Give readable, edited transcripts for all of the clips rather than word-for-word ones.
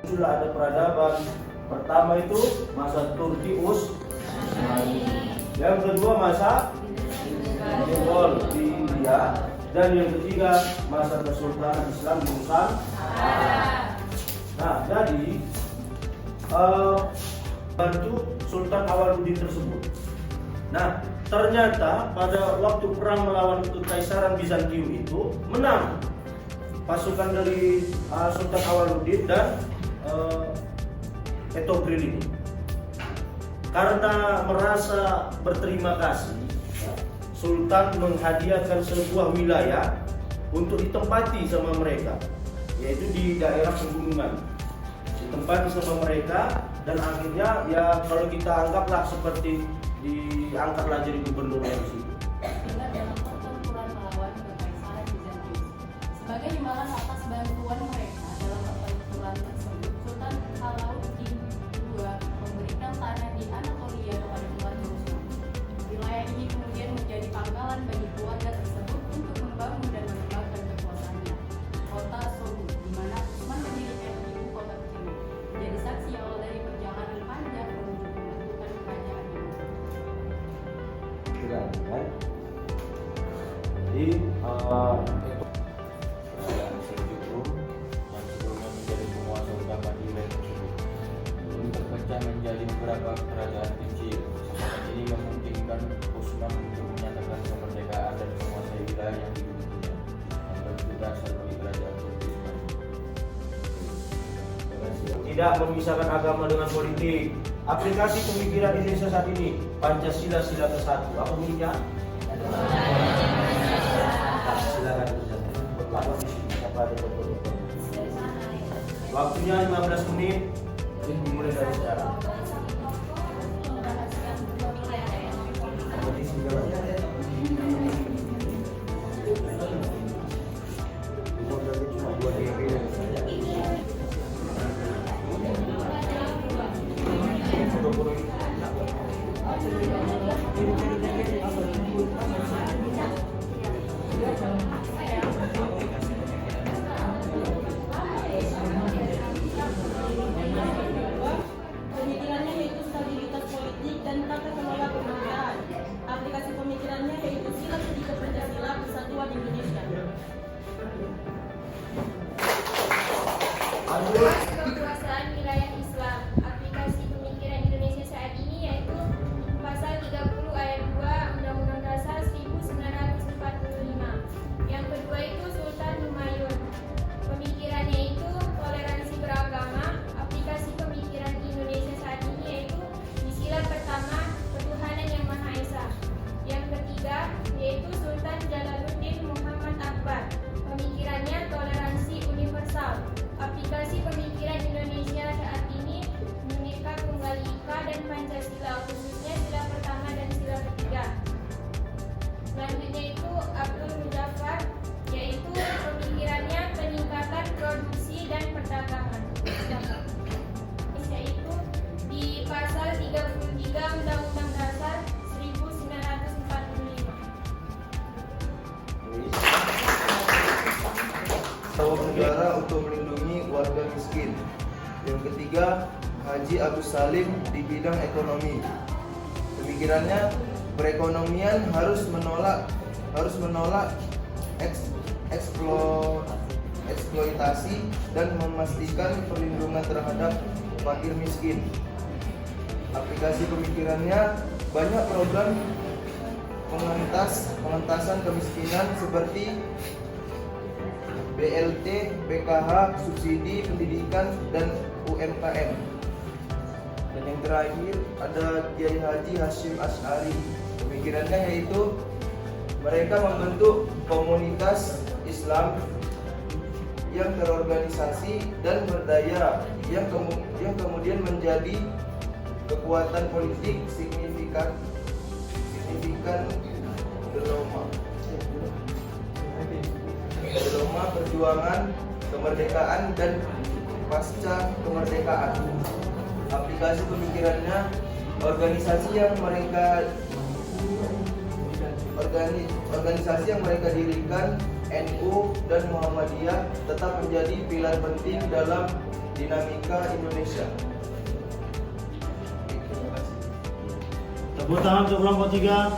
Sudah ada peradaban. Pertama itu masa Turkius, yang kedua masa Mughal di India, dan yang ketiga masa Kesultanan Islam di Nusantara. Nah, jadi bantu Sultan Awaluddin tersebut. Nah, ternyata pada waktu perang melawan Kekaisaran Bizantium itu menang pasukan dari Sultan Awaluddin dan Etogril ini. Karena merasa berterima kasih, Sultan menghadiahkan sebuah wilayah untuk ditempati sama mereka, yaitu di daerah pegunungan. Ditempati sama mereka, dan akhirnya ya kalau kita anggaplah seperti diangkatlah jadi gubernurnya di situ. Dalam pertempuran melawan Kekaisaran Bizantium, sebagai imbalan atas bantuan mereka dalam pertempuran tersebut, Sultan Alauddin II memberikan tanah di Anatolia kepada keluarga Utsman. Wilayah ini kemudian menjadi pangkalan bagi keluarga tersebut untuk membangun dan mengembangkan kekuasaannya. Kota Sogu, di mana Utsman mendirikan ibu kota kecil, menjadi saksi awal dari perjalanan panjang menuju pembentukan kerajaan ini. Jadi Kerajaan Seljuk Rum yang sebelumnya menjadi penguasa utama di wilayah tersebut lalu terpecah menjadi beberapa kerajaan kecil. Kesempatan ini memungkinkan Utsman untuk menyatakan kemerdekaan dan menguasai wilayah yang didudukinya, yang berbentuk dasar bagi kerajaan Utsman. tidak memisahkan agama dengan politik. Aplikasi pemikiran Indonesia saat ini, Pancasila sila ke-1. Apa bunyinya? Silakan. Waktunya 15 menit. Dimulai dari sekarang. Pemikirannya yaitu stabilitas politik dan tata kelola pemerintahan. Aplikasi pemikirannya yaitu sila ketiga Pancasila Persatuan Indonesia. Kekuasaan wilayah Islam. Aplikasi pemikiran Indonesia saat ini yaitu pasal 30 ayat 2 Undang-Undang Dasar 1945. Yang kedua itu Sultan Humayun. Pemikirannya itu toleransi beragama. Aplikasi pemikiran Indonesia saat ini yaitu di sila pertama ketuhanan yang Maha Esa. Yang ketiga yaitu Sultan Jalaluddin Muhammad Akbar. Pemikirannya toleransi universal. Aplikasi pemikiran Indonesia saat ini Bhinneka Tunggal Ika dan Pancasila, khususnya sila pertama dan sila ketiga. Selanjutnya itu Abdul Muzaffar, yaitu pemikirannya peningkatan produksi dan perdagangan. Yaitu di pasal 33 Undang-Undang Dasar 1945. Negara untuk melindungi warga miskin. Yang ketiga, Haji Agus Salim di bidang ekonomi. Pemikirannya, perekonomian harus menolak eksploitasi dan memastikan perlindungan terhadap fakir miskin. Aplikasi pemikirannya, banyak program pengentasan kemiskinan seperti BLT, PKH, subsidi pendidikan, dan UMKM. Dan yang terakhir ada Kiai Haji Hashim Asy'ari. Pemikirannya yaitu mereka membentuk komunitas Islam yang terorganisasi dan berdaya yang kemudian menjadi kekuatan politik signifikan Geloma perjuangan kemerdekaan dan pasca kemerdekaan. Aplikasi pemikirannya, organisasi yang mereka dirikan, NU dan Muhammadiyah, tetap menjadi pilar penting dalam dinamika Indonesia. Terima kasih. Tepuk tangan untuk kelompok 3.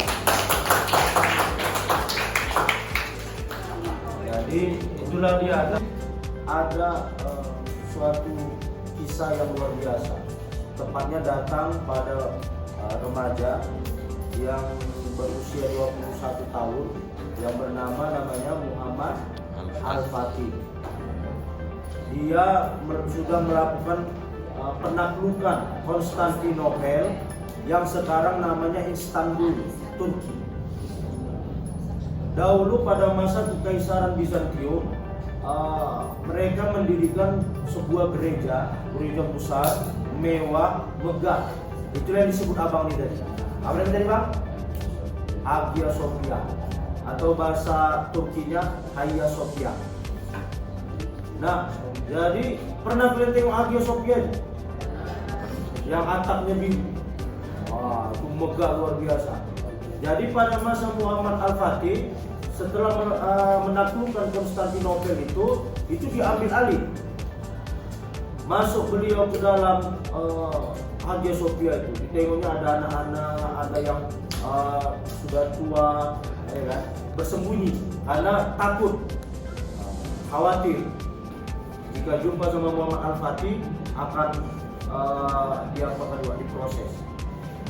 Jadi itulah dia ada suatu kisah yang luar biasa. Tepatnya datang pada remaja yang berusia 21 tahun yang namanya Muhammad Al-Fatih. Dia sudah melakukan penaklukan Konstantinopel yang sekarang namanya Istanbul, Turki. Dahulu pada masa Kekaisaran Bizantium, mereka mendirikan sebuah gereja besar, mewah, megah. Itulah yang disebut abang ini tadi. Apa yang tadi bang? Hagia Sophia, atau bahasa Turkinya Hagia Sophia. Nah, jadi pernah kalian tengok Hagia Sophia yang atapnya biru? Wah, itu megah luar biasa. Jadi pada masa Muhammad Al-Fatih, setelah menaklukkan Konstantinopel itu diambil alih. Masuk beliau ke dalam Hagia Sophia itu, ditengoknya ada anak-anak, ada yang sudah tua, ya kan, bersembunyi karena takut, khawatir jika jumpa sama Muhammad Al-Fatih akan diproses.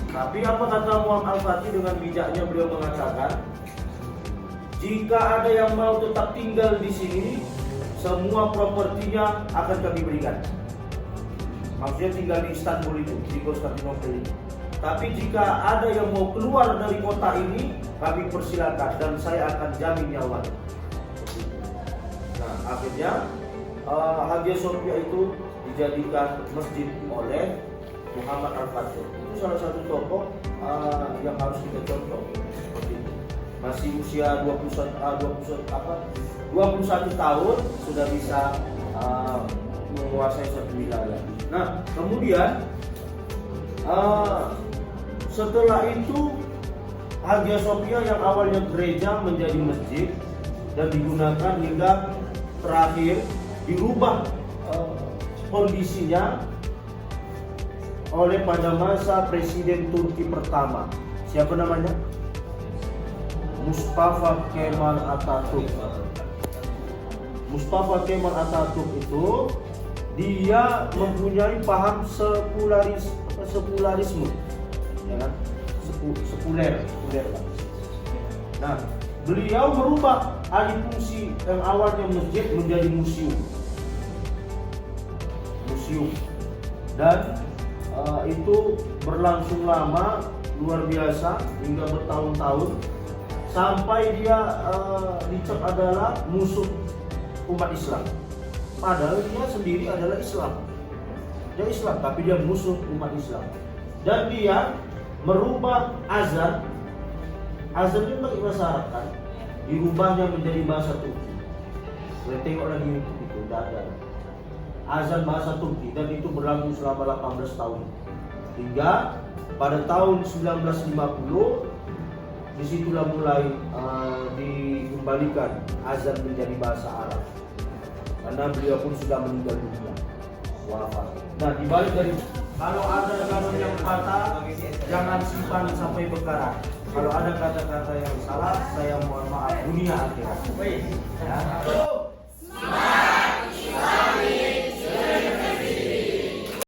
Tapi apa kata Muhammad Al-Fatih? Dengan bijaknya beliau mengatakan, jika ada yang mau tetap tinggal di sini, semua propertinya akan kami berikan. Maksudnya tinggal di Istanbul itu, di Konstantinopel ini. Tapi jika ada yang mau keluar dari kota ini, kami persilakan dan saya akan jamin nyawanya. Nah, akhirnya Hagia Sophia itu dijadikan masjid oleh Muhammad Al-Fatih. Itu salah satu tokoh yang harus kita contoh. Seperti itu. Masih usia 21 tahun sudah bisa menguasai satu wilayah. Nah, kemudian setelah itu Hagia Sophia yang awalnya gereja menjadi masjid dan digunakan hingga terakhir dirubah kondisinya oleh pada masa Presiden Turki pertama. Siapa namanya? Mustafa Kemal Atatürk. Mustafa Kemal Atatürk itu dia mempunyai paham sekularisme, ya kan? Sekuler. Nah, beliau merubah alih fungsi yang awalnya masjid menjadi museum. Dan itu berlangsung lama, luar biasa, hingga bertahun-tahun, sampai dia dicap adalah musuh umat Islam. Padahal dia sendiri adalah Islam. Dia Islam, tapi dia musuh umat Islam. Dan dia merubah azan. Azan itu pakai bahasa Arab kan, dirubahnya menjadi bahasa Turki. Boleh tengok lagi itu, tidak ada. Azan bahasa Turki, dan itu berlangsung selama 18 tahun. Hingga pada tahun 1950 disitulah mulai dikembalikan azan menjadi bahasa Arab. Karena beliau pun sudah meninggal dunia, wafat. Nah, dibalik dari kalau ada ganon yang patah, jangan simpan sampai berkarat. Kalau ada kata-kata yang salah, saya mohon maaf dunia akhirat. Ya.